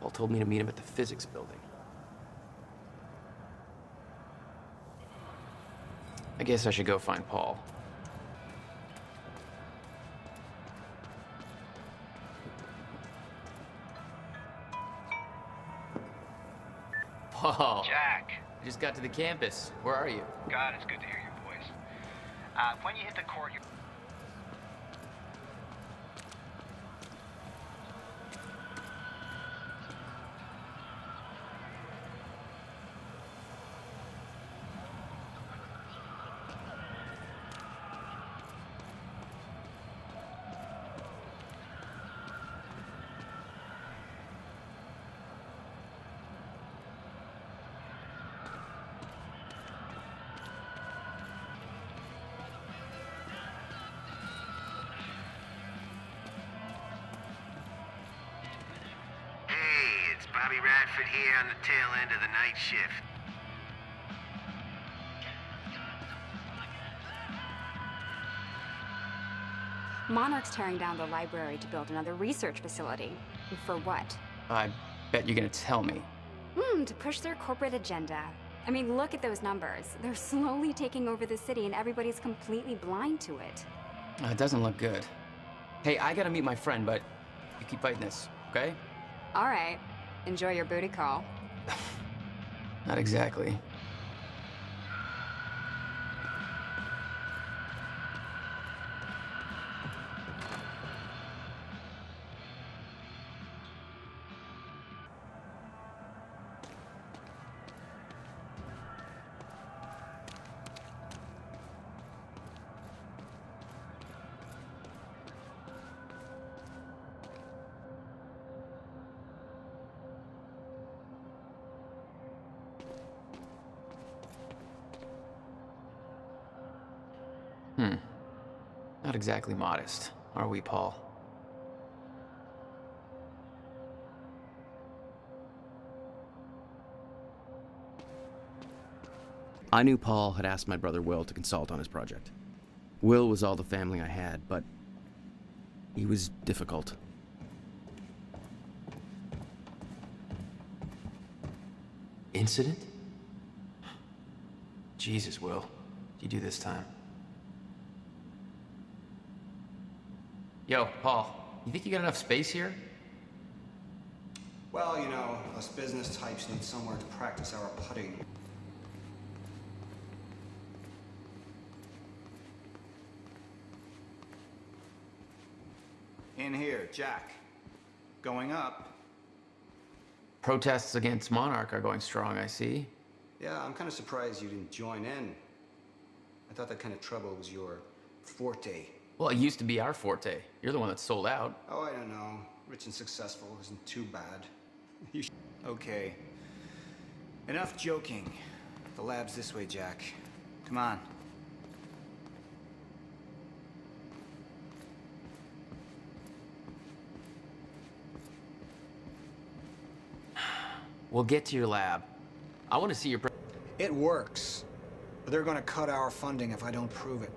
Paul told me to meet him at the physics building. I guess I should go find Paul. Paul. Jack. I just got to the campus. Where are you? God, it's good to hear your voice. When you hit the court, you... Bobby Radford here on the tail end of the night shift. Monarch's tearing down the library to build another research facility. For what? I bet you're gonna tell me. To push their corporate agenda. I mean, look at those numbers. They're slowly taking over the city and everybody's completely blind to it. It doesn't look good. Hey, I gotta meet my friend, but you keep fighting this, okay? All right. Enjoy your booty call. Not exactly. Not exactly modest, are we, Paul? I knew Paul had asked my brother Will to consult on his project. Will was all the family I had, but he was difficult. Incident? Jesus, Will. What'd you do this time? Yo, Paul, you think you got enough space here? Well, you know, us business types need somewhere to practice our putting. In here, Jack. Going up. Protests against Monarch are going strong, I see. Yeah, I'm kind of surprised you didn't join in. I thought that kind of trouble was your forte. Well, it used to be our forte. You're the one that sold out. Oh, I don't know. Rich and successful isn't too bad. Okay. Enough joking. The lab's this way, Jack. Come on. We'll get to your lab. I want to see your... It works. But they're gonna cut our funding if I don't prove it.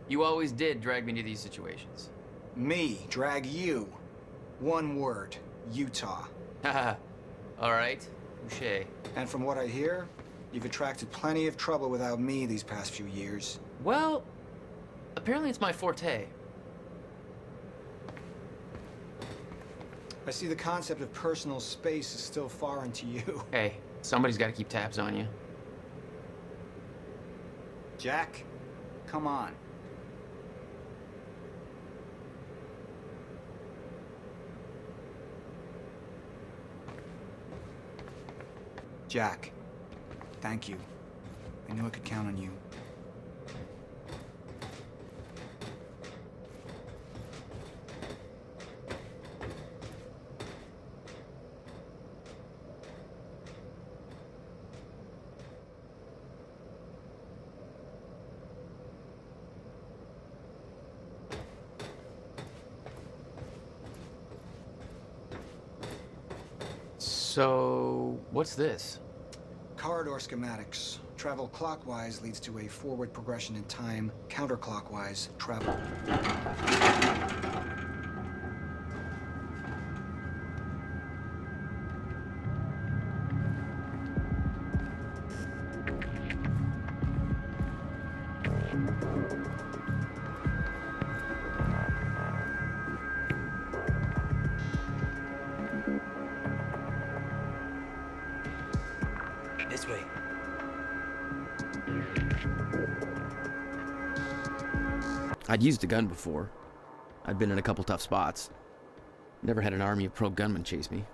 You always did drag me into these situations. Me drag you. One word. Utah. Haha. All right. Touché. And from what I hear, you've attracted plenty of trouble without me these past few years. Well, apparently it's my forte. I see the concept of personal space is still foreign to you. Hey, somebody's got to keep tabs on you. Jack, come on. Jack, thank you. I knew I could count on you. So, what's this? Corridor schematics. Travel clockwise leads to a forward progression in time. Counterclockwise, travel. This way. I'd used a gun before. I'd been in a couple tough spots. Never had an army of pro gunmen chase me.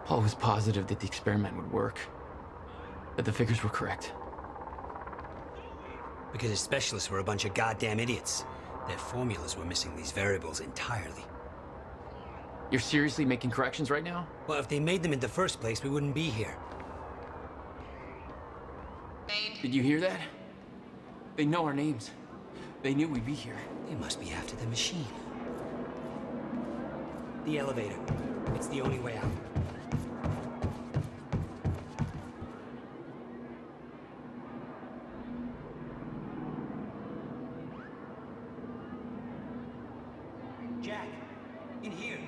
Paul was positive that the experiment would work. That the figures were correct. Because his specialists were a bunch of goddamn idiots. Their formulas were missing these variables entirely. You're seriously making corrections right now? Well, if they made them in the first place, we wouldn't be here. Did you hear that? They know our names. They knew we'd be here. They must be after the machine. The elevator. It's the only way out. Jack, in here.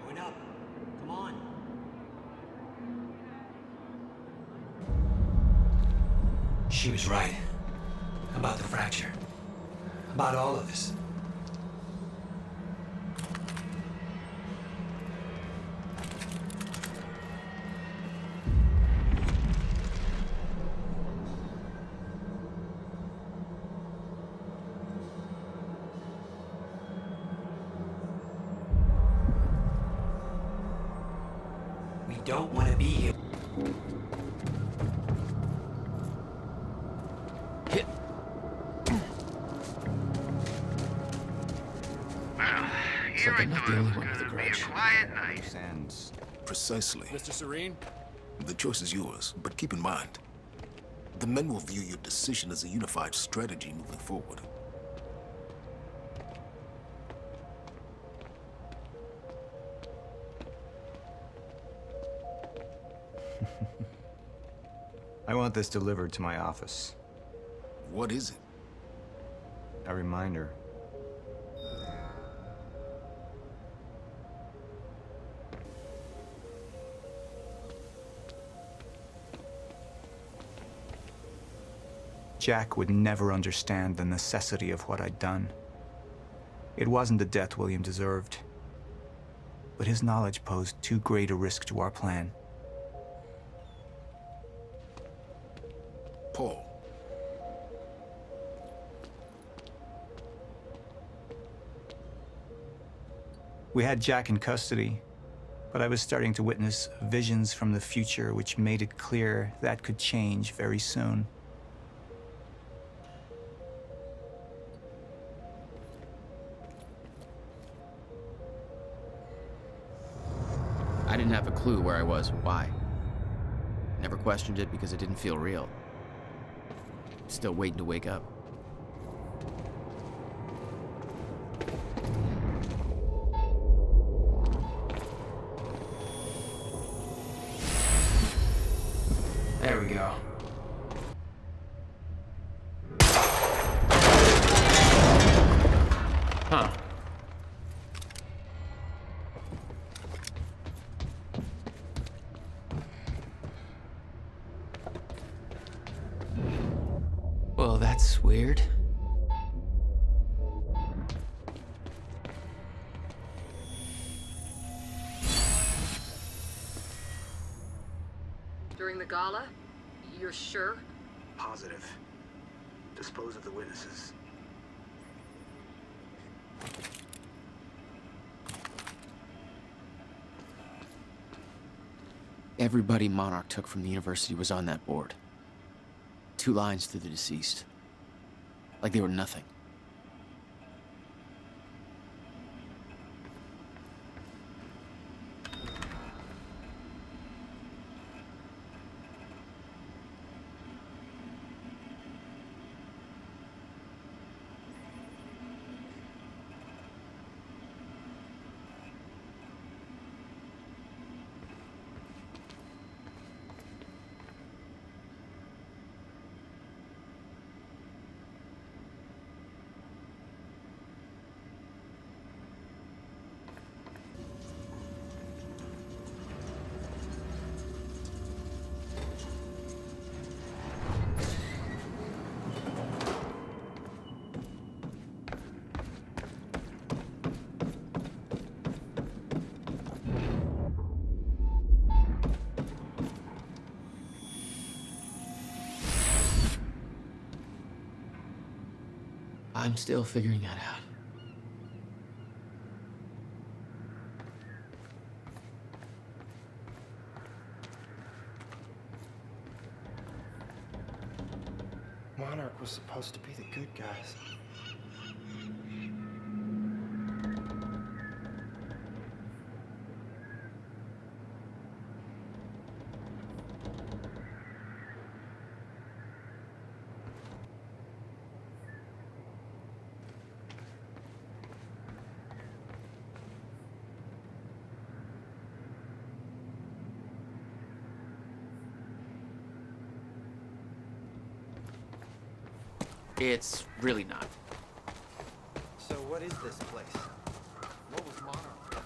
Going up. Come on. She was right. About the fracture. About all of this. We don't want to be here. Hit. Well, here I Something not thought the it only was one with going a to be a grudge. quiet night. And Precisely. Mr. Serene? The choice is yours, but keep in mind, the men will view your decision as a unified strategy moving forward. I want this delivered to my office. What is it? A reminder. Jack would never understand the necessity of what I'd done. It wasn't the death William deserved, but his knowledge posed too great a risk to our plan. Paul. We had Jack in custody, but I was starting to witness visions from the future which made it clear that could change very soon. I didn't have a clue where I was or why. Never questioned it because it didn't feel real. Still waiting to wake up. There we go. Huh. Well, that's weird. During the gala? You're sure? Positive. Dispose of the witnesses. Everybody Monarch took from the university was on that board. 2 lines to the deceased. Like they were nothing. I'm still figuring that out. Monarch was supposed to be the good guys. It's really not. So what is this place? What was Monarch?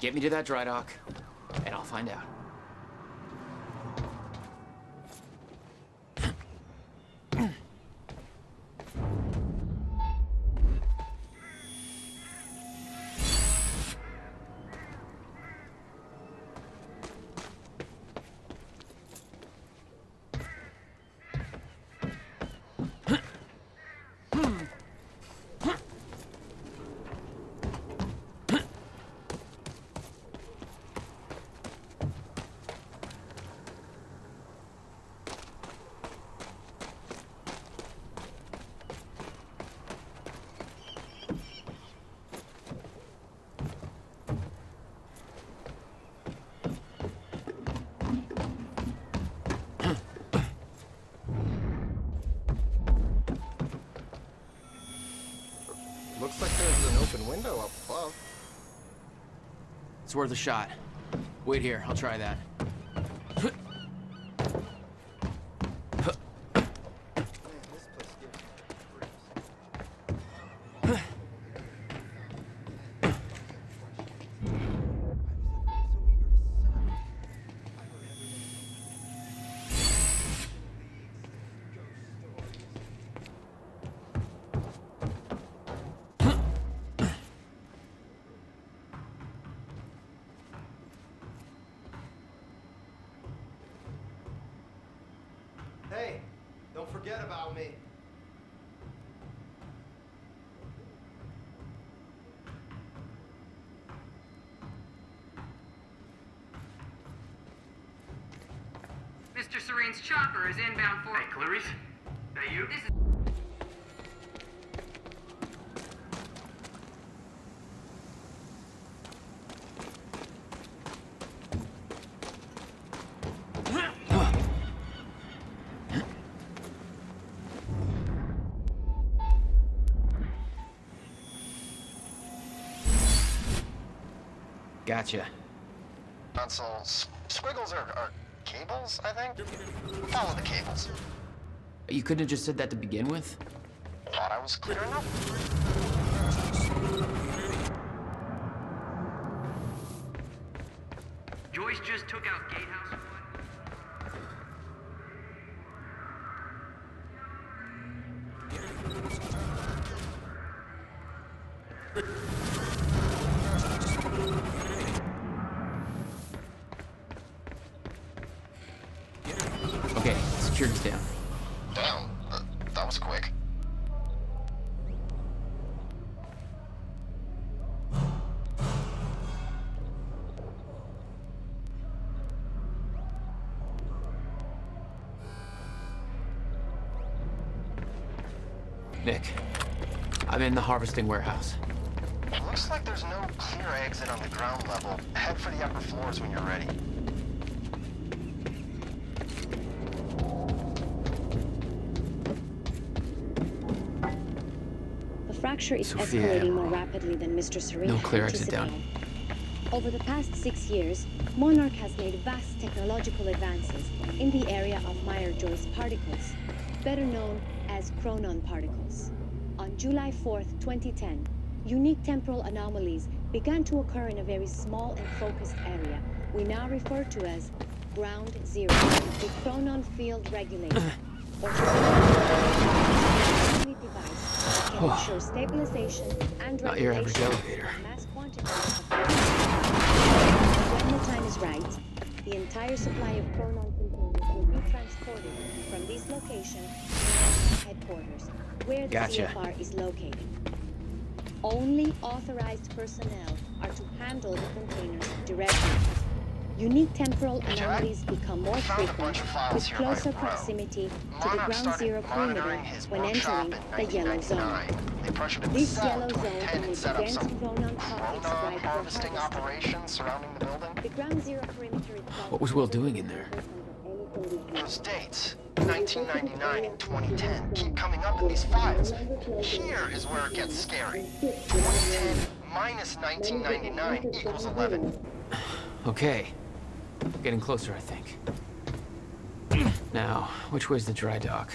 Get me to that dry dock, and I'll find out. Looks like there's an open window up above. It's worth a shot. Wait here, I'll try that. Man, this place gives me creeps. Hey, don't forget about me. Mr. Serene's chopper is inbound for... Hey, Clarice? That you? This is... Gotcha. Consoles. Squiggles are cables, I think? Follow the cables. You couldn't have just said that to begin with? Thought I was clear enough. Joyce just took out Gatehouse. Okay, security's down. Damn, that was quick. Nick, I'm in the harvesting warehouse. Looks like there's no clear exit on the ground level. Head for the upper floors when you're ready. The fracture is Sophia, escalating more rapidly than Mr. Serene no had clear exit anticipated. down. Over the past 6 years, Monarch has made vast technological advances in the area of Meyer-Joyce particles, better known as chronon particles. On July 4th, 2010, unique temporal anomalies began to occur in a very small and focused area we now refer to as Ground Zero, a chronon field regulator, or device that can ensure stabilization and Not your average regulation elevator. of mass quantities of when the time is right, the entire supply of chronon containers will be transported from this location to headquarters, where the Gotcha. CFR is located. Only authorized personnel are to handle the containers directly. Unique temporal anomalies become more frequent with closer proximity to the ground zero perimeter when entering the yellow zone. They pressured him This to sell yellow to zone intend only and set up prevents some chronon pockets chronon ripe for harvesting harvesting. operations surrounding the building. The ground zero perimeter itself. What was Will doing in there? Those dates, 1999 and 2010, keep coming up in these files. Here is where it gets scary. 2010 minus 1999 equals 11. Okay. Getting closer, I think. Now, which way's the dry dock?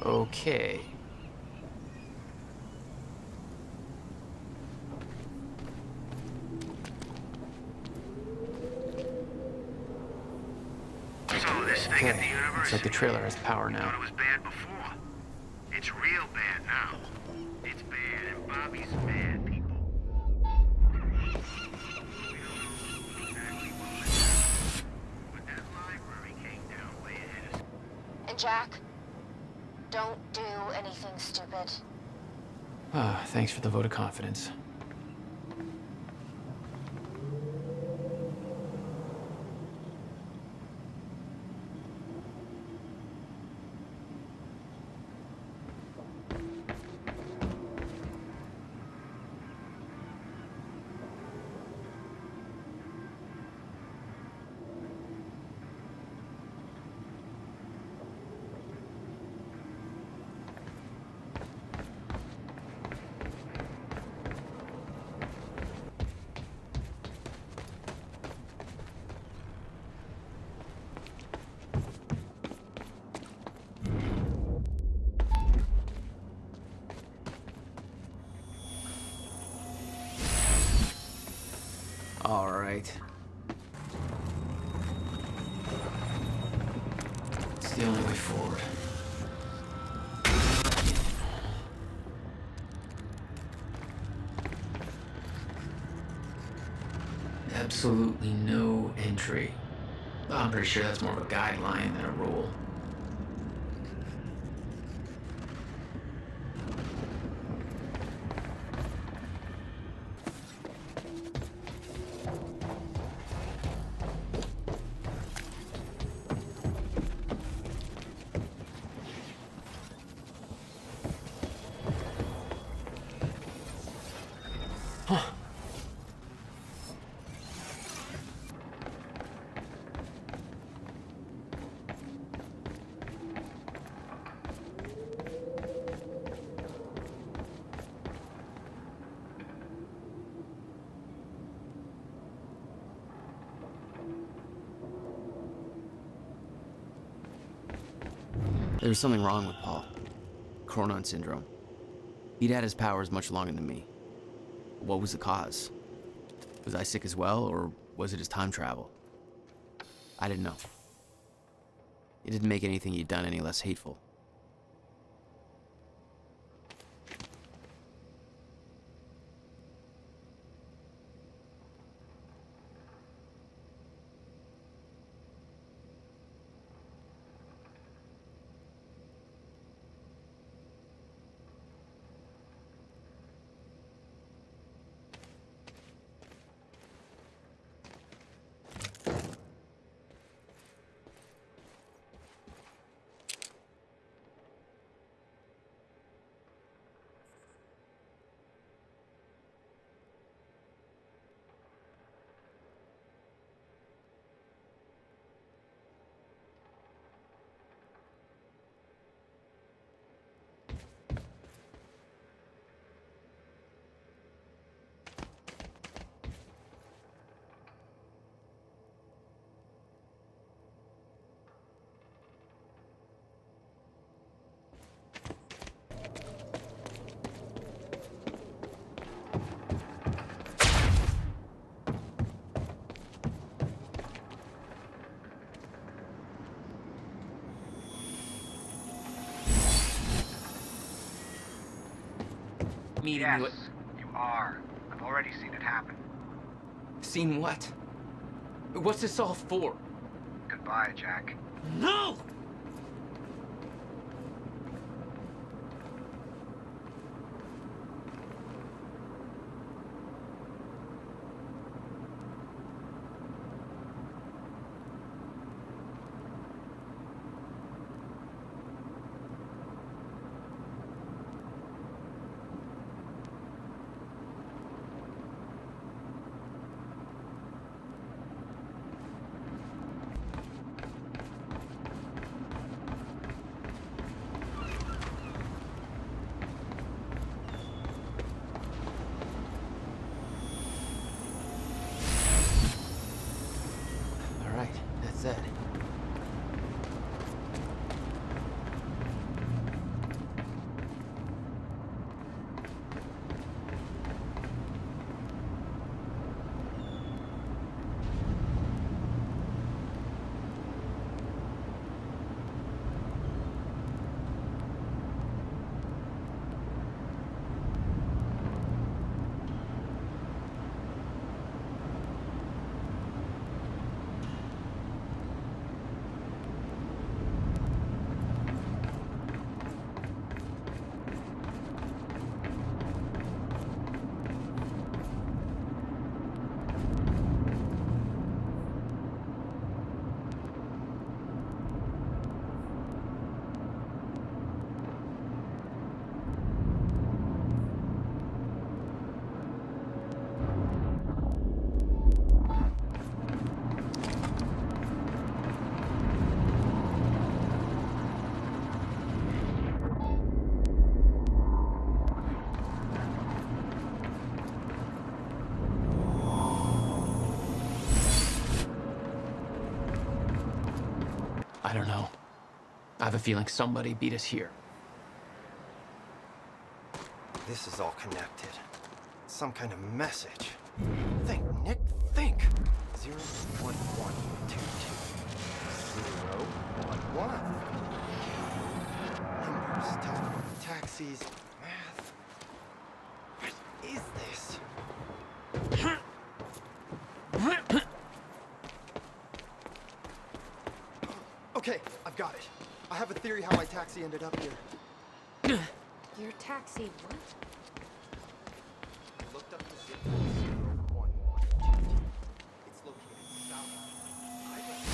Okay. So this thing at the Okay. university. Looks like the trailer has power Thought now. it was bad before. It's real bad now. It's bad, and Bobby's mad, people. We don't know exactly what went down, but that library came down way ahead of us. And Jack, don't do anything stupid. Ah, thanks for the vote of confidence. All right. It's the only way forward. Absolutely no entry. I'm pretty sure that's more of a guideline than a rule. There was something wrong with Paul. Chronon syndrome. He'd had his powers much longer than me. What was the cause? Was I sick as well, or was it his time travel? I didn't know. It didn't make anything he'd done any less hateful. Meeting Yes, you at... you are. I've already seen it happen. Seen what? What's this all for? Goodbye, Jack. No! That's it. I don't know. I have a feeling somebody beat us here. This is all connected. Some kind of message. Think, Nick, think. 0, 1, 1, 2, 2. 0, 1, 1. Numbers, taxis, math. What is this? Okay, I've got it. I have a theory how my taxi ended up here. Your taxi, what? Looked up the zip code 01122. It's located south. I went to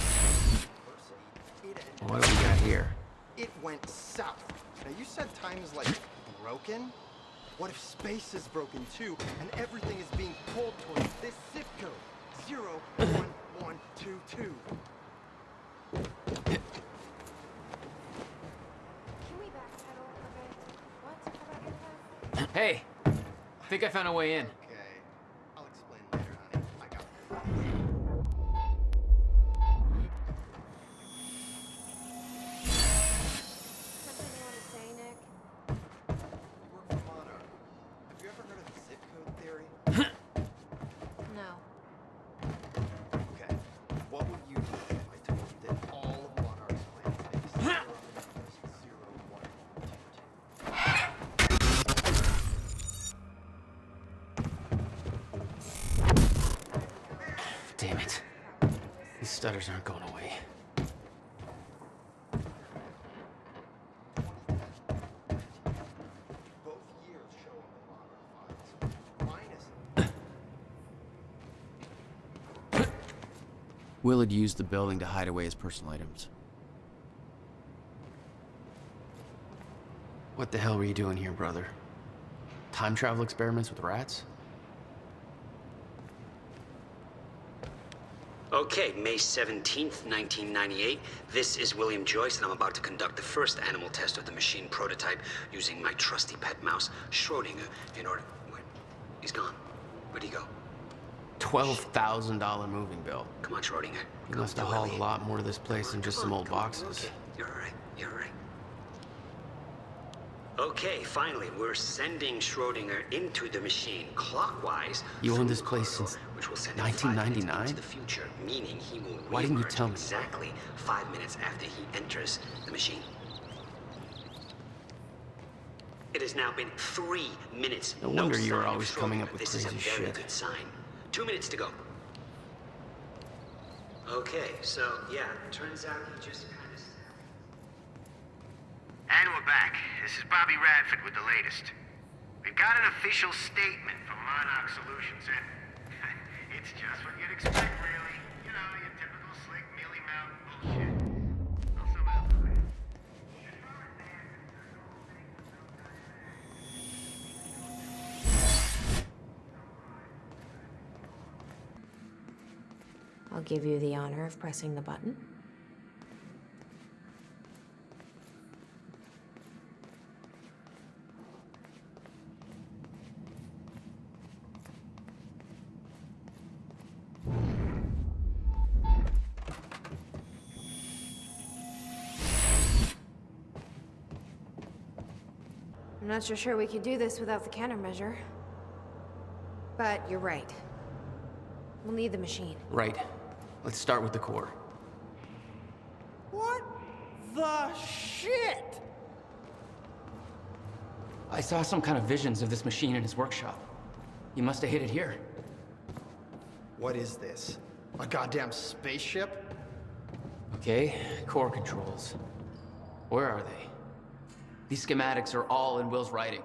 university. What do we got here? It went south. Now you said time is like broken. What if space is broken too, and everything is being pulled towards this zip code 01122? Can we backpedal a bit? What about your taxi? Hey, I think I found a way in. Okay, I'll explain later, honey. I got it. Something you want to say, Nick? You work for Monarch. Have you ever heard of the zip code theory? No. Okay. What would you do if I told you that all of Monarch's plans based on numbers 0, 1, 2, 2? Damn it. These stutters aren't going away. Both years show on the Monarch files. Minus. Will had used the building to hide away his personal items. What the hell were you doing here, brother? Time travel experiments with rats? Okay, May 17th, 1998. This is William Joyce, and I'm about to conduct the first animal test of the machine prototype using my trusty pet mouse, Schrodinger, in order... Wait, he's gone. Where'd he go? $12,000 moving bill. Come on, Schrodinger. You must have hauled a lot more to this place than just some old boxes. Okay, you're all right, you're all right. Okay, finally, we're sending Schrodinger into the machine clockwise. You owned this through the place since corridor, which will send him 5 minutes 1999? into the future, meaning he will Why didn't you reemerge tell me? exactly 5 minutes after he enters the machine. It has now been 3 minutes. No wonder sign you're of always coming up with This crazy is a very shit. good sign. 2 minutes to go. Okay, so yeah, turns out you just kind of... And we're back. This is Bobby Radford with the latest. We've got an official statement from Monarch Solutions, and it's just what you'd expect, really. You know, your typical slick, mealy-mouthed bullshit. I'll sum it up for you. I'll give you the honor of pressing the button. I'm not so sure we could do this without the countermeasure. But you're right. We'll need the machine. Right. Let's start with the core. What the shit? I saw some kind of visions of this machine in his workshop. He must have hid it here. What is this? A goddamn spaceship? Okay, core controls. Where are they? These schematics are all in Will's writing.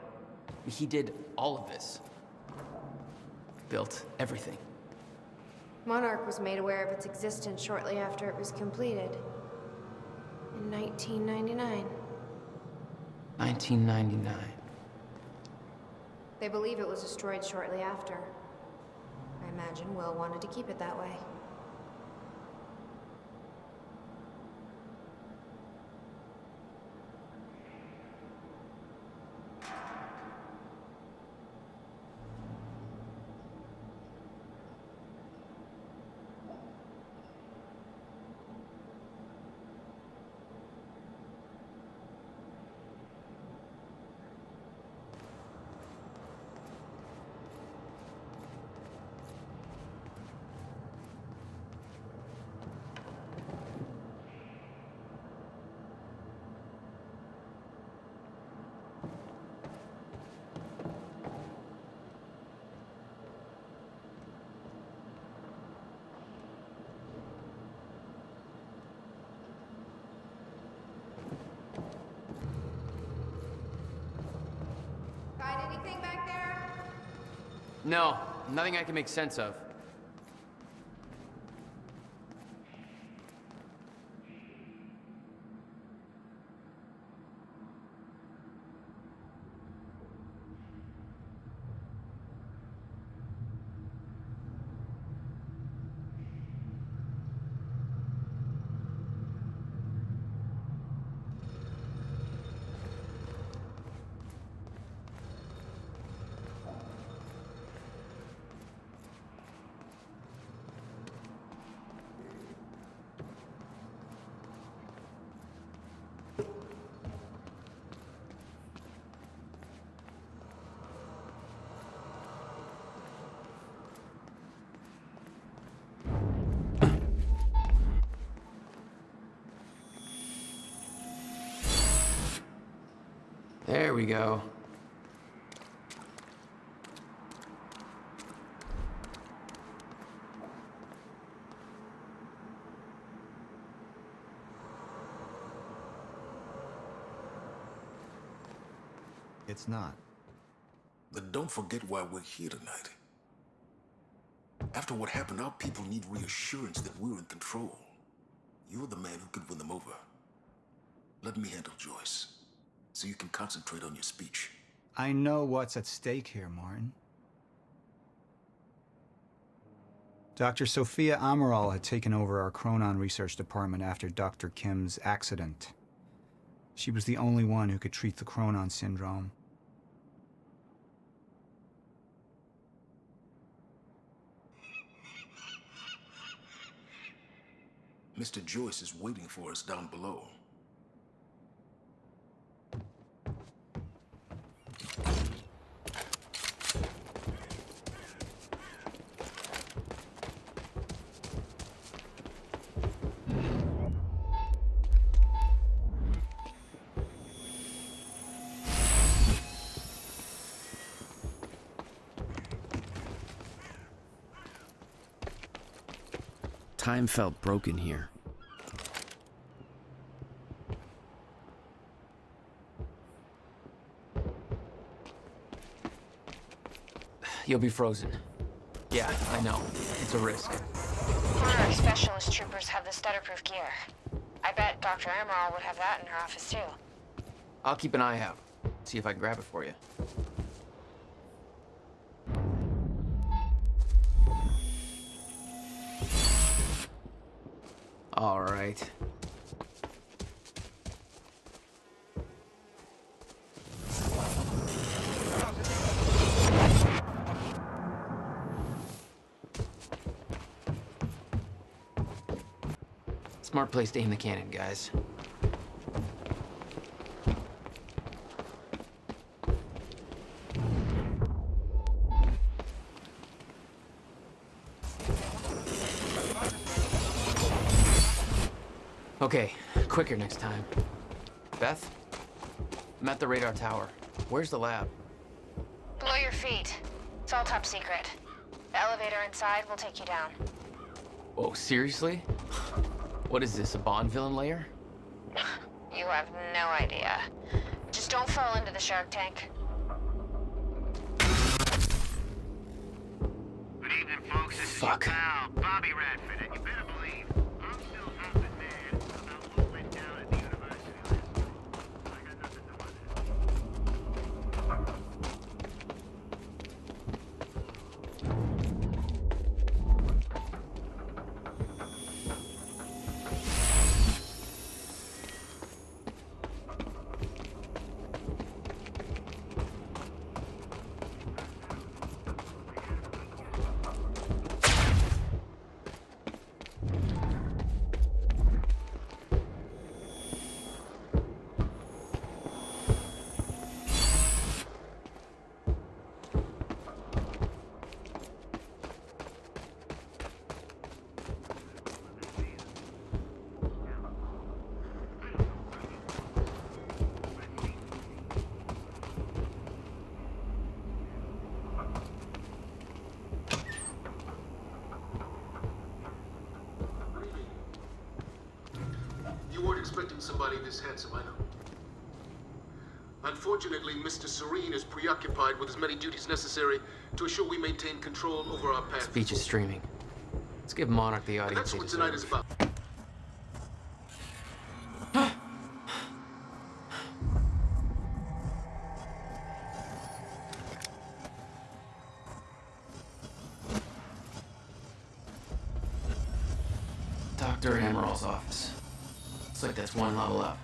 He did all of this. Built everything. Monarch was made aware of its existence shortly after it was completed. In 1999. 1999. They believe it was destroyed shortly after. I imagine Will wanted to keep it that way. Find anything back there? No, nothing I can make sense of. There we go. It's not. Then don't forget why we're here tonight. After what happened, our people need reassurance that we're in control. You're the man who could win them over. Let me handle Joyce, so you can concentrate on your speech. I know what's at stake here, Martin. Dr. Sophia Amaral had taken over our chronon research department after Dr. Kim's accident. She was the only one who could treat the chronon syndrome. Mr. Joyce is waiting for us down below. Time felt broken here. You'll be frozen. Yeah, I know. It's a risk. Our specialist troopers have the stutterproof gear. I bet Dr. Amaral would have that in her office too. I'll keep an eye out. See if I can grab it for you. All right. Smart place to aim the cannon, guys. Okay, quicker next time. Beth? I'm at the radar tower. Where's the lab? Below your feet. It's all top secret. The elevator inside will take you down. Whoa, seriously? What is this, a Bond villain lair? You have no idea. Just don't fall into the shark tank. Good evening, folks. This is your pal, Bobby Radford, and you better believe I'm still humping mad about what went down at the university last week. I got nothing to You weren't expecting somebody this handsome, I know. Unfortunately, Mr. Serene is preoccupied with as many duties necessary to assure we maintain control over our path. Speech is streaming. Let's give Monarch the And audience that's they what deserve. tonight is about. Dr. Amaral's office. Looks like that's one level up.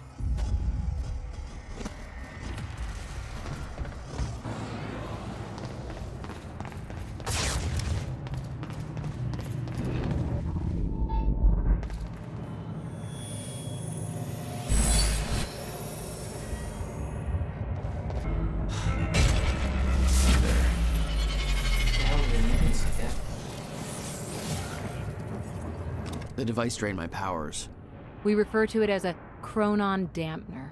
The device drained my powers. We refer to it as a chronon dampener.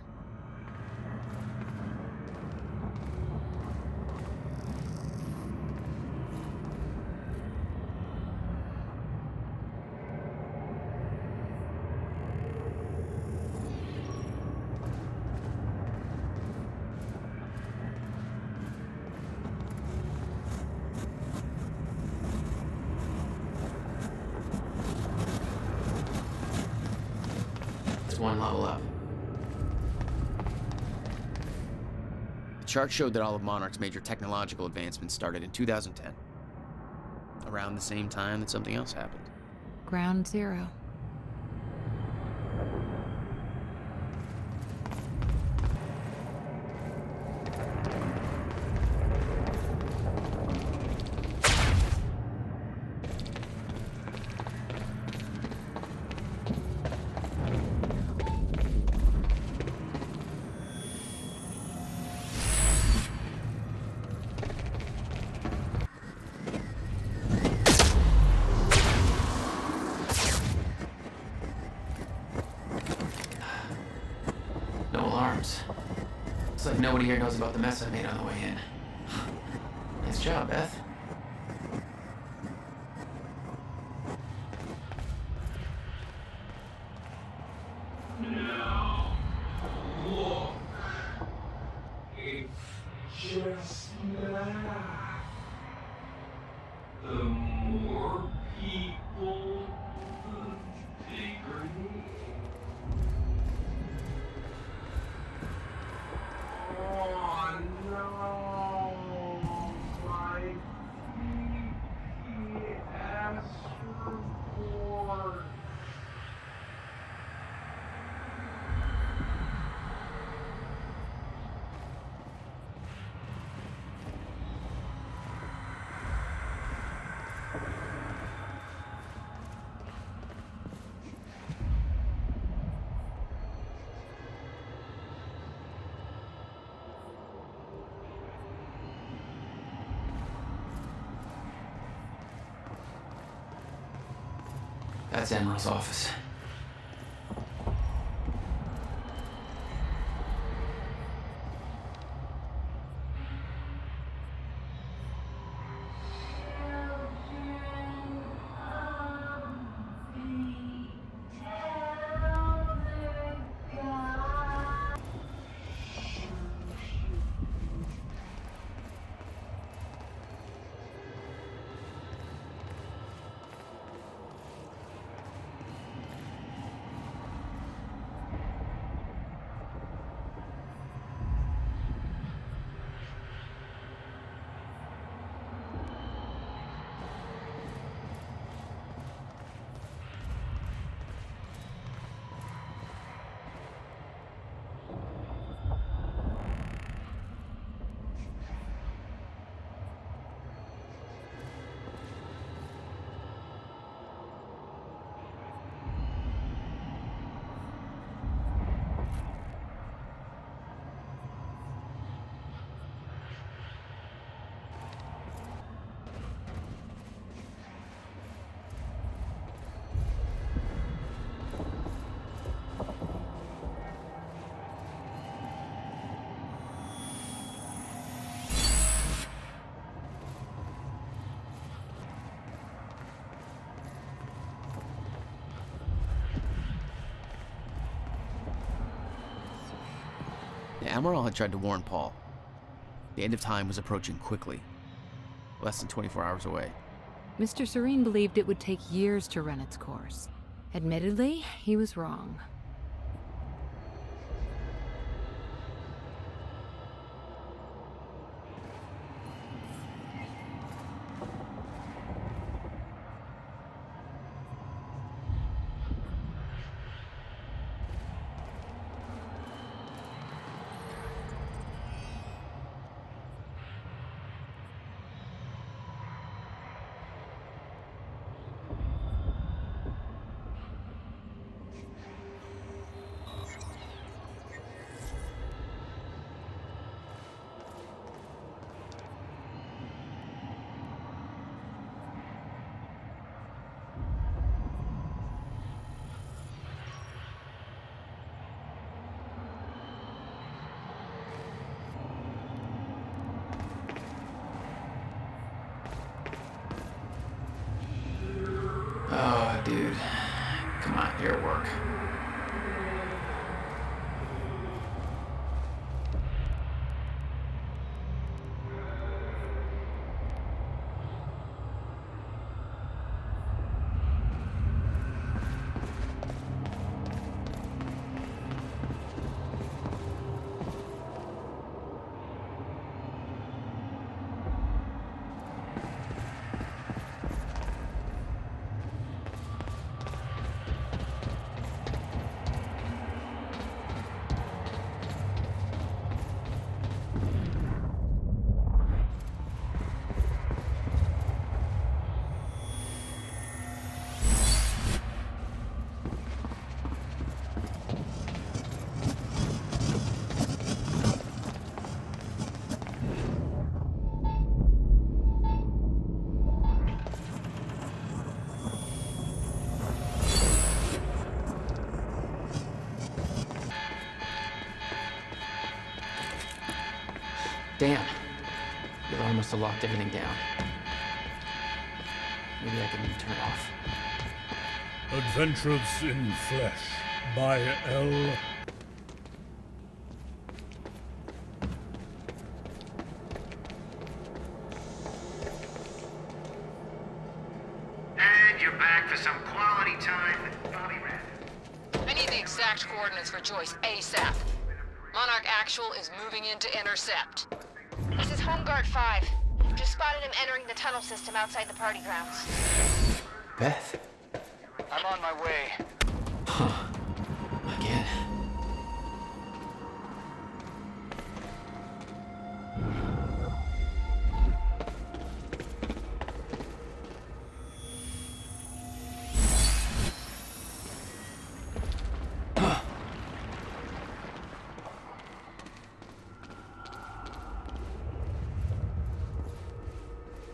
One level up. The chart showed that all of Monarch's major technological advancements started in 2010. Around the same time that something else happened. Ground zero. Looks like nobody here knows about the mess I made on the way in. Nice job, Beth. That's Admiral's office. The Admiral had tried to warn Paul. The end of time was approaching quickly, less than 24 hours away. Mr. Serene believed it would take years to run its course. Admittedly, he was wrong. Oh, dude. Come on, you're at work. Damn. The alarm must have locked everything down. Maybe I can turn it off. Adventures in Flesh by L. And you're back for some quality time with Bobby Red. I need the exact coordinates for Joyce ASAP. Monarch Actual is moving in to intercept. This is Home Guard 5. Just spotted him entering the tunnel system outside the party grounds. Beth? I'm on my way. Huh. Again.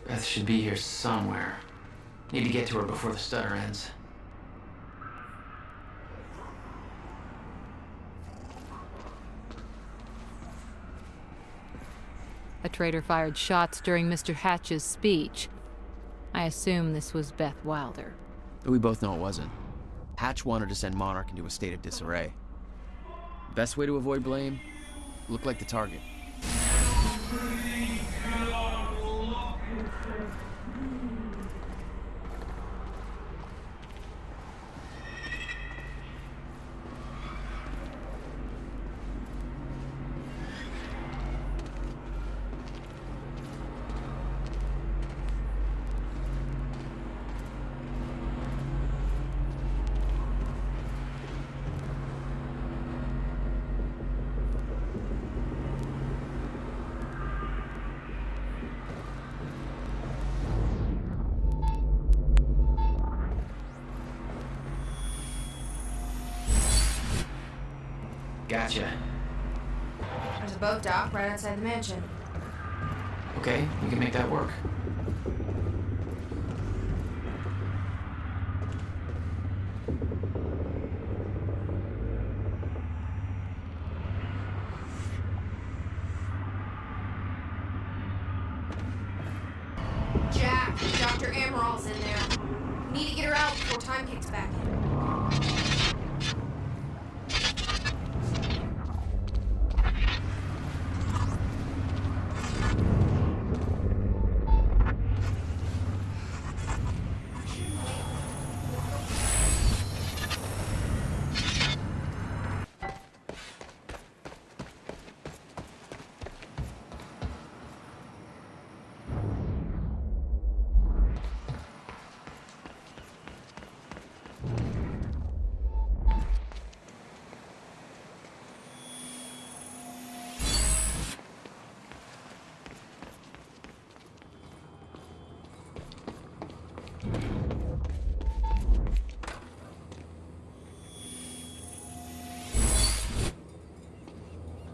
Beth should be here somewhere. Need to get to her before the stutter ends. perpetrator fired shots during Mr. Hatch's speech. I assume this was Beth Wilder. But we both know it wasn't. Hatch wanted to send Monarch into a state of disarray. Best way to avoid blame? Look like the target. Gotcha. There's a boat dock right outside the mansion. Okay, we can make that work. Jack, Dr. Amaral's in there. We need to get her out before time kicks back in.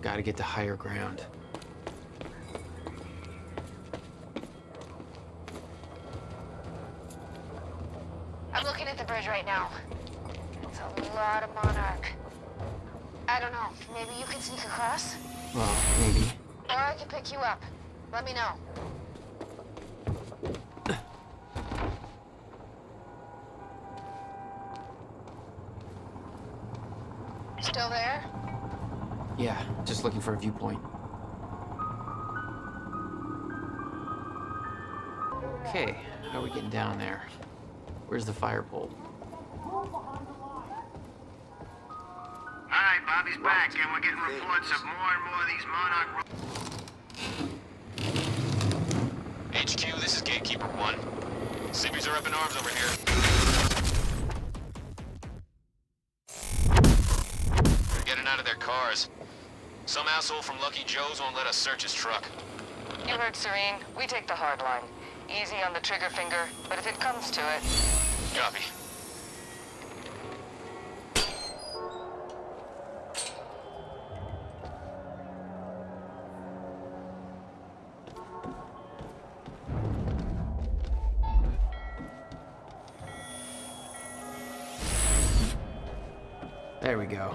Gotta get to higher ground. I'm looking at the bridge right now. It's a lot of Monarch. I don't know, maybe you can sneak across? Well, maybe. Or I can pick you up. Let me know. Still there? Yeah, just looking for a viewpoint. Okay, how are we getting down there? Where's the fire pole? Alright, Bobby's back, and we're getting reports of more and more of these Monarch... HQ, this is Gatekeeper 1. Civvies are up in arms over here. They're getting out of their cars. Some asshole from Lucky Joe's won't let us search his truck. You heard Serene. We take the hard line. Easy on the trigger finger, but if it comes to it... Copy. There we go.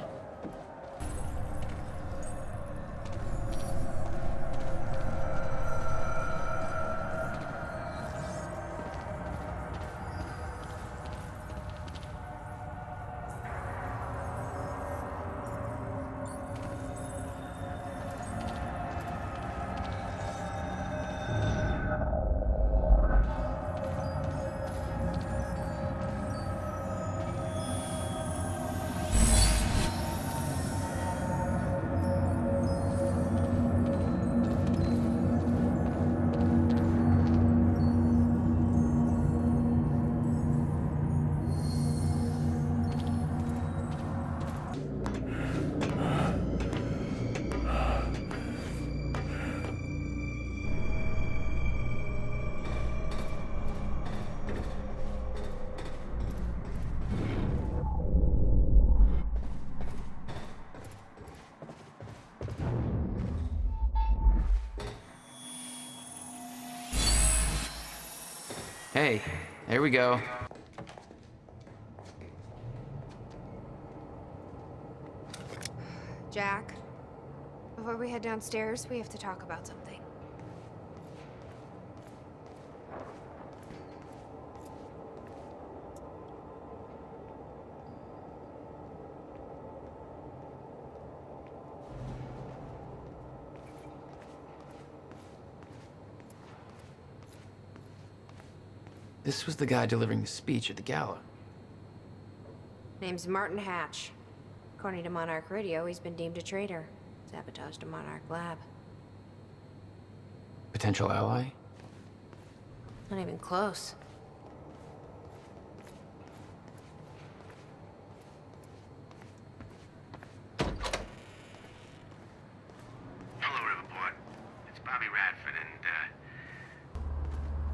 Hey, there we go. Jack, before we head downstairs, we have to talk about something. This was the guy delivering the speech at the gala. Name's Martin Hatch. According to Monarch Radio, he's been deemed a traitor. Sabotaged a Monarch lab. Potential ally? Not even close. Hello, Riverport. It's Bobby Radford, and,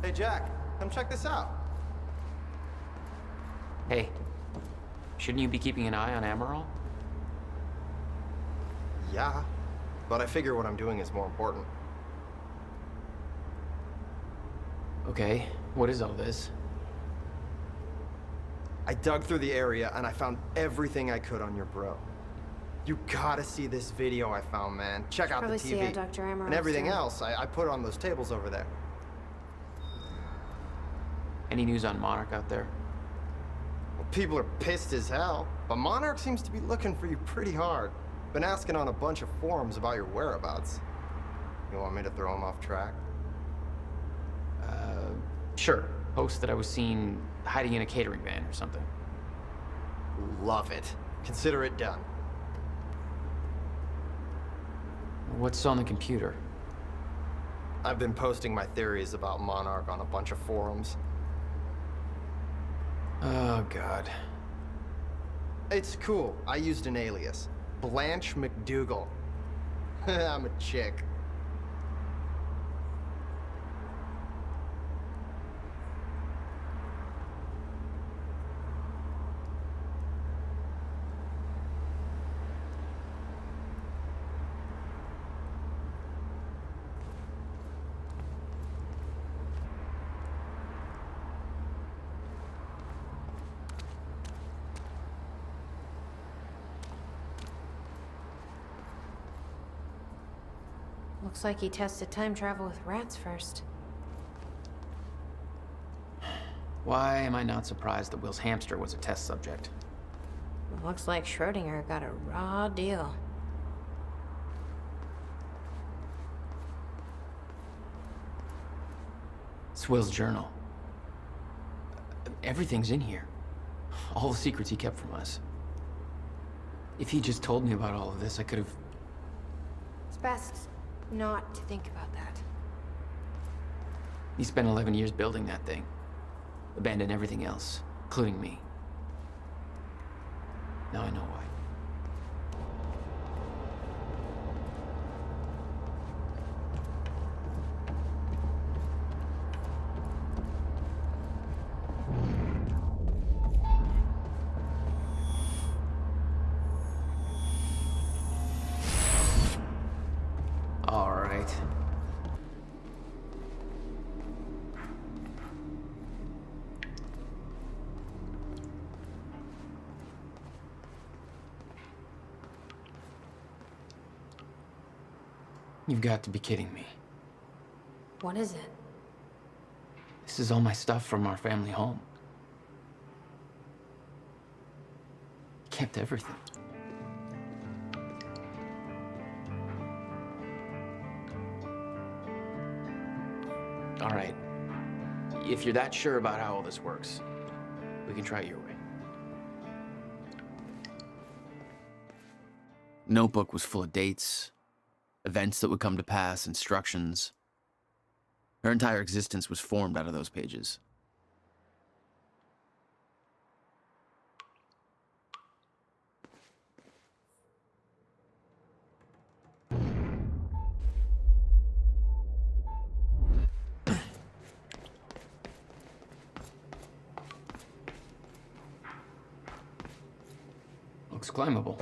Hey, Jack, come check this out. Hey, shouldn't you be keeping an eye on Amaral? Yeah, but I figure what I'm doing is more important. Okay, what is all this? I dug through the area and I found everything I could on your bro. You gotta see this video I found, man. Check out the Probably TV. see how Dr. Amaral's and everything doing. else I put on those tables over there. Any news on Monarch out there? Well, people are pissed as hell, but Monarch seems to be looking for you pretty hard. Been asking on a bunch of forums about your whereabouts. You want me to throw him off track? Sure. Post that I was seen hiding in a catering van or something. Love it. Consider it done. What's on the computer? I've been posting my theories about Monarch on a bunch of forums. Oh, God. It's cool. I used an alias. Blanche McDougal. I'm a chick. Looks like he tested time travel with rats first. Why am I not surprised that Will's hamster was a test subject? Looks like Schrodinger got a raw deal. It's Will's journal. Everything's in here. All the secrets he kept from us. If he just told me about all of this, I could have... It's best not to think about that. He spent 11 years building that thing. Abandoned everything else, including me. Now I know why. All right. You've got to be kidding me. What is it? This is all my stuff from our family home. He kept everything. All right. If you're that sure about how all this works, we can try it your way. Notebook was full of dates, events that would come to pass, instructions. Her entire existence was formed out of those pages. Looks climbable.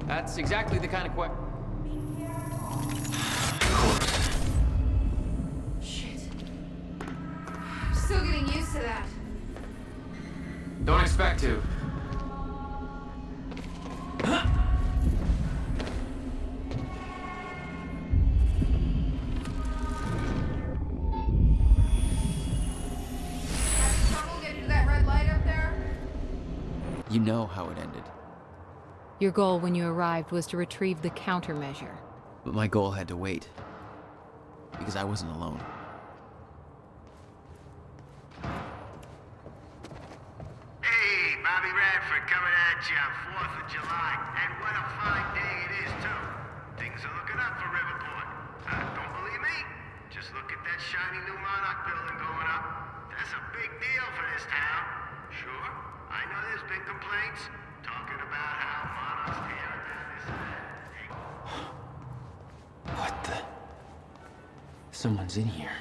That's exactly the kind of Shit. I'm still getting used to that. Don't expect to. Trouble getting to that red light up there? You know how it ended. Your goal when you arrived was to retrieve the countermeasure. But my goal had to wait. Because I wasn't alone. Hey, Bobby Radford coming at you on 4th of July. And what a fine day it is, too. Things are looking up for Riverport. Don't believe me? Just look at that shiny new Monarch building going up. That's a big deal for this town. Sure, I know there's been complaints talking about how Monarch's tearing down this and that. What the? Someone's in here.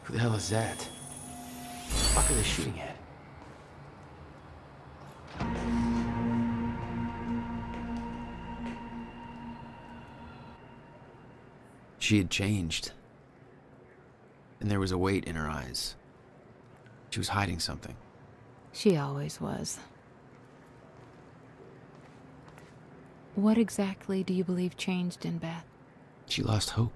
Who the hell is that? What the fuck are they shooting at? She had changed. And there was a weight in her eyes. She was hiding something. She always was. What exactly do you believe changed in Beth? She lost hope.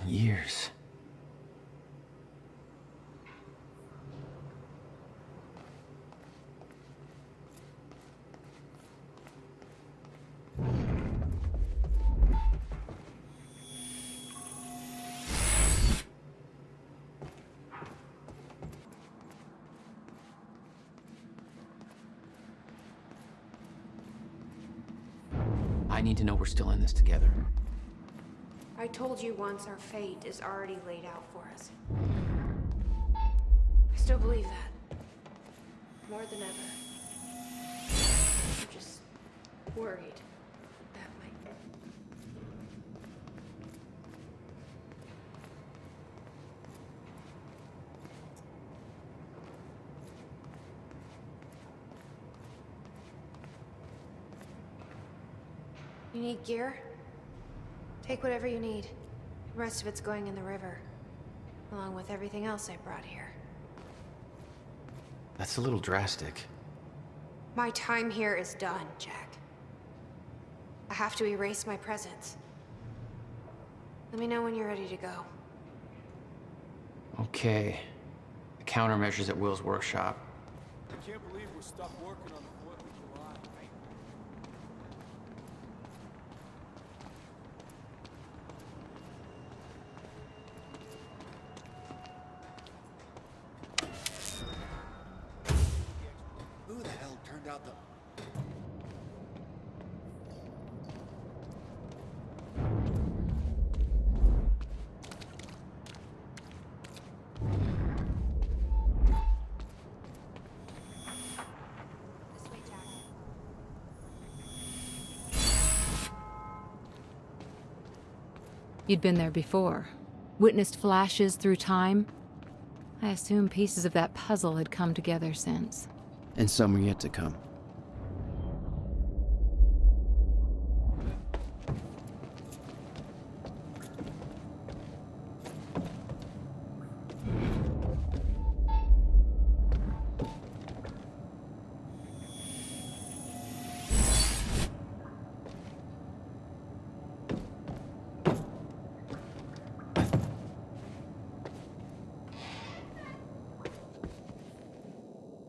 Years. I need to know we're still in this together. I told you once our fate is already laid out for us. I still believe that. More than ever. I'm just worried that might... You need gear? Take whatever you need. The rest of it's going in the river, along with everything else I brought here. That's a little drastic. My time here is done, Jack. I have to erase my presence. Let me know when you're ready to go. Okay. The countermeasures at Will's workshop. I can't believe we're stuck working on the 4th of July. Who the hell turned out the... You'd been there before. Witnessed flashes through time. I assume pieces of that puzzle had come together since. And some are yet to come.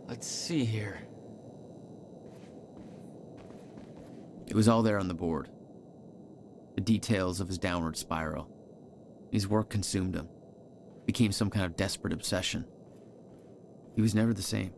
Let's see here. It was all there on the board. The details of his downward spiral. His work consumed him. Became some kind of desperate obsession. He was never the same.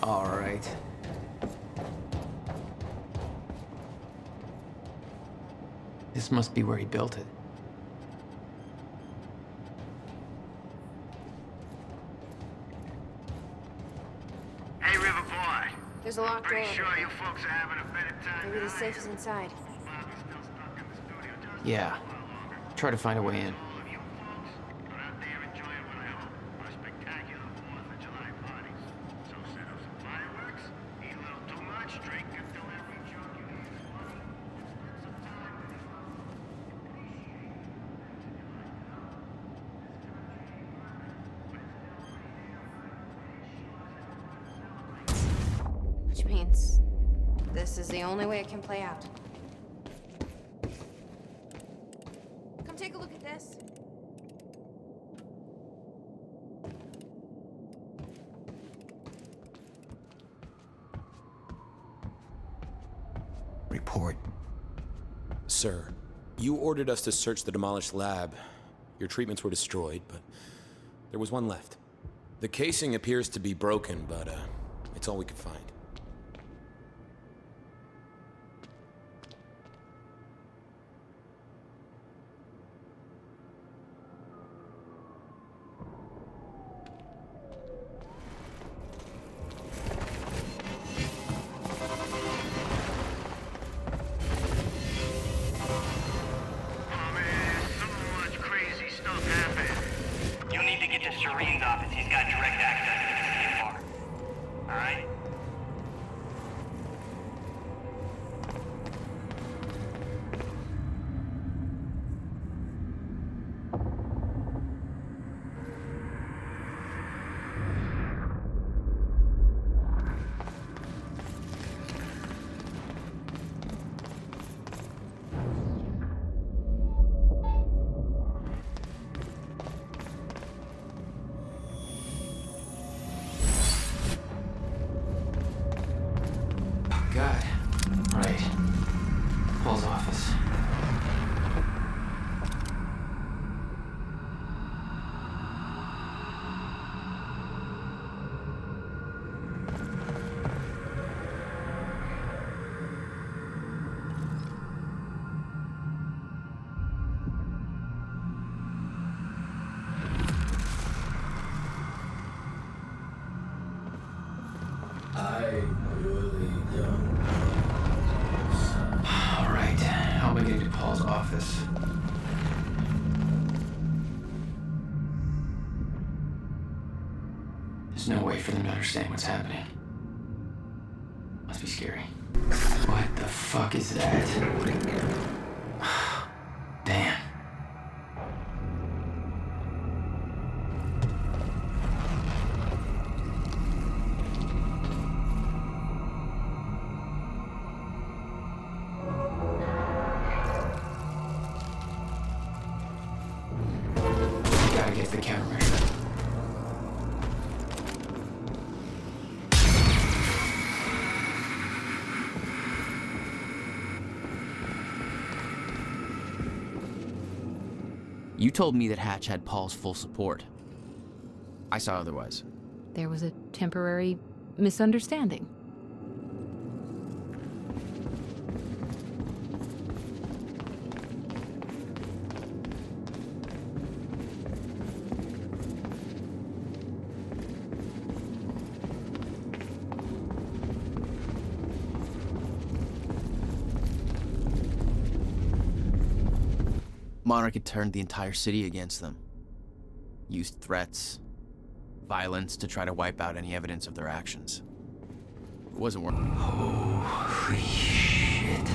All right. This must be where he built it. Hey, River Boy. There's a locked door. Pretty sure you folks are having a better time. Maybe the safe is inside. Yeah. Try to find a way in. Which means this is the only way it can play out. Come take a look at this. Report. Sir, you ordered us to search the demolished lab. Your treatments were destroyed, but there was one left. The casing appears to be broken, but it's all we could find. God. Right. Paul's office. Paul's office. There's no way for them to understand what's happening. Must be scary. What the fuck is that? Damn. The countermeasure. You told me that Hatch had Paul's full support. I saw otherwise. There was a temporary misunderstanding. Monarch had turned the entire city against them. Used threats, violence to try to wipe out any evidence of their actions. It wasn't working. Holy shit.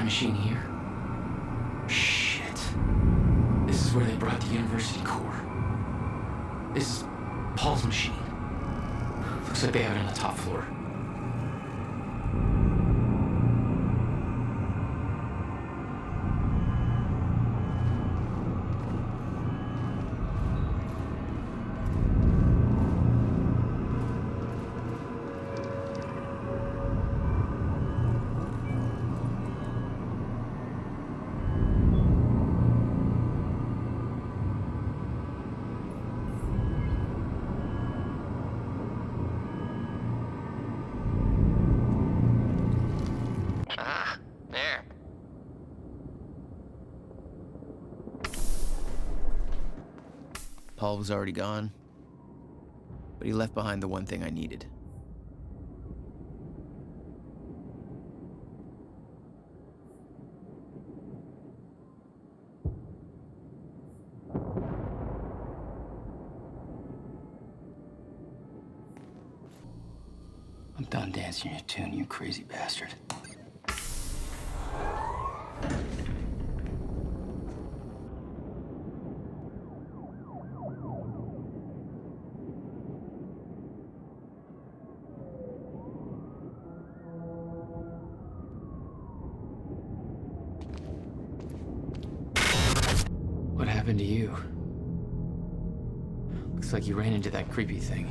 machine here? Shit. This is where they brought the university core. This is Paul's machine. Looks like they have it on the top floor. Paul was already gone, but he left behind the one thing I needed. I'm done dancing your tune, you crazy bastard. What happened to you? Looks like you ran into that creepy thing.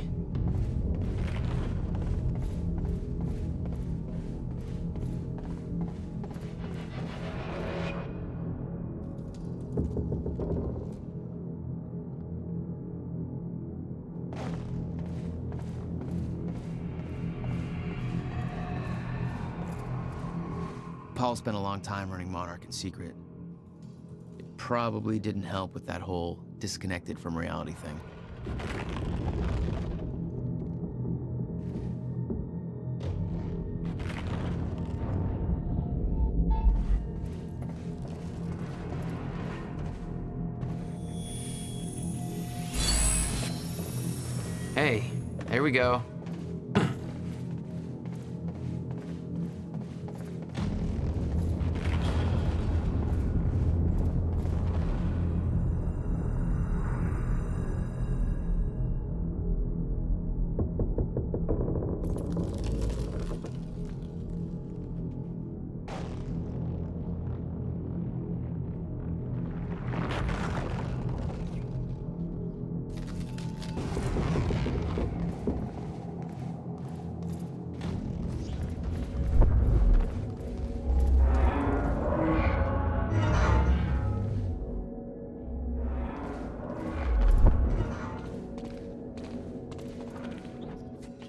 Paul spent a long time running Monarch in secret. It probably didn't help with that whole disconnected from reality thing. Hey, there we go.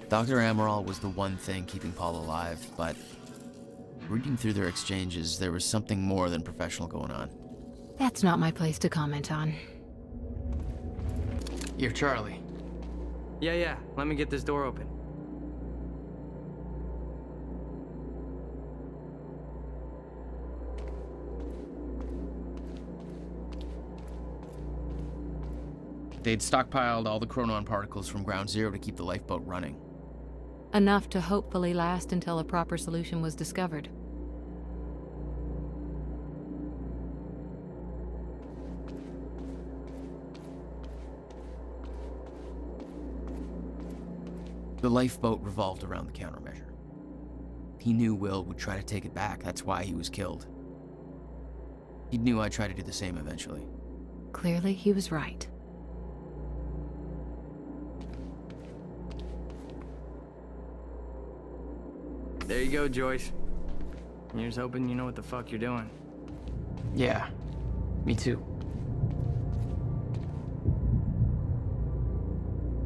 Dr. Amaral was the one thing keeping Paul alive, but reading through their exchanges, there was something more than professional going on. That's not my place to comment on. You're Charlie. Yeah, let me get this door open. They'd stockpiled all the chronon particles from Ground Zero to keep the lifeboat running. Enough to hopefully last until a proper solution was discovered. The lifeboat revolved around the countermeasure. He knew Will would try to take it back, that's why he was killed. He knew I'd try to do the same eventually. Clearly, he was right. There you go, Joyce. Here's hoping you know what the fuck you're doing. Yeah, me too.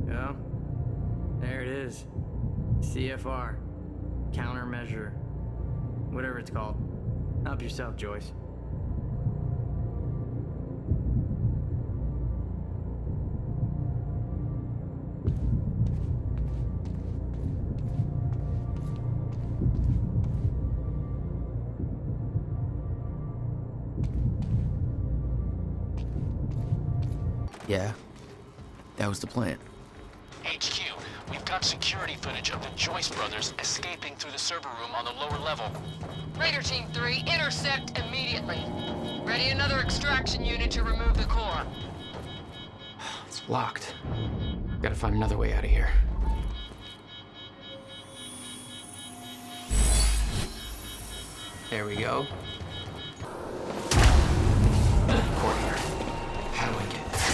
Yeah, there it is. CFR. Countermeasure. Whatever it's called. Help yourself, Joyce. Yeah, that was the plan. HQ, we've got security footage of the Joyce brothers escaping through the server room on the lower level. Raider Team 3, intercept immediately. Ready another extraction unit to remove the core. It's locked. Gotta find another way out of here. There we go. Core here. How do I get there?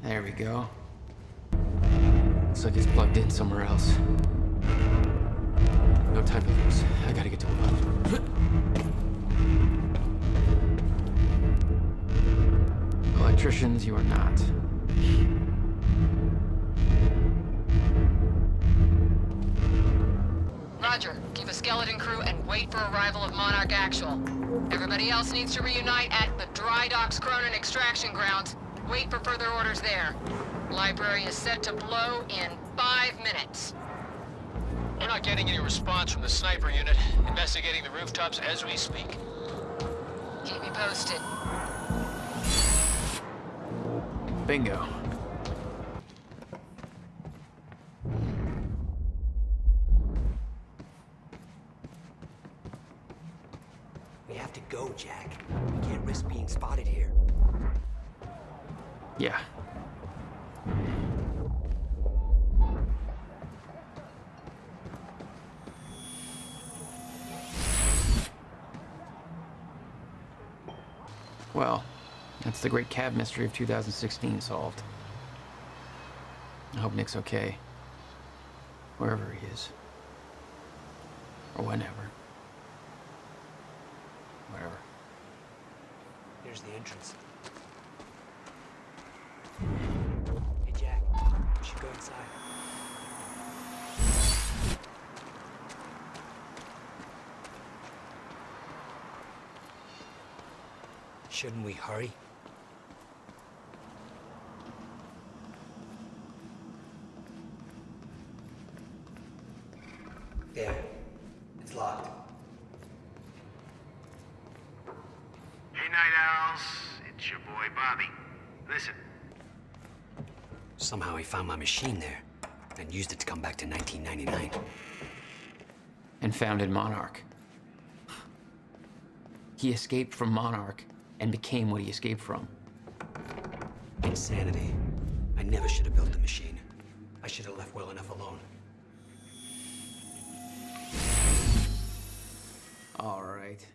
There we go. Looks like it's plugged in somewhere else. No time to lose. I gotta get to Will. Electricians, you are not. Roger. Keep a skeleton crew and wait for arrival of Monarch Actual. Everybody else needs to reunite at the Dry Docks Cronin extraction grounds. Wait for further orders there. Library is set to blow in 5 minutes. We're not getting any response from the sniper unit. Investigating the rooftops as we speak. Keep me posted. Bingo. We have to go, Jack. We can't risk being spotted here. Yeah. Well, that's the great cab mystery of 2016 solved. I hope Nick's okay. Wherever he is. Or whenever. Whatever. Here's the entrance. Hey, Jack. We should go inside. Shouldn't we hurry? There. It's locked. Hey, Night Owls. It's your boy, Bobby. Listen. Somehow he found my machine there and used it to come back to 1999. And founded Monarch. He escaped from Monarch and became what he escaped from. Insanity. I never should have built the machine. I should have left well enough alone. All right.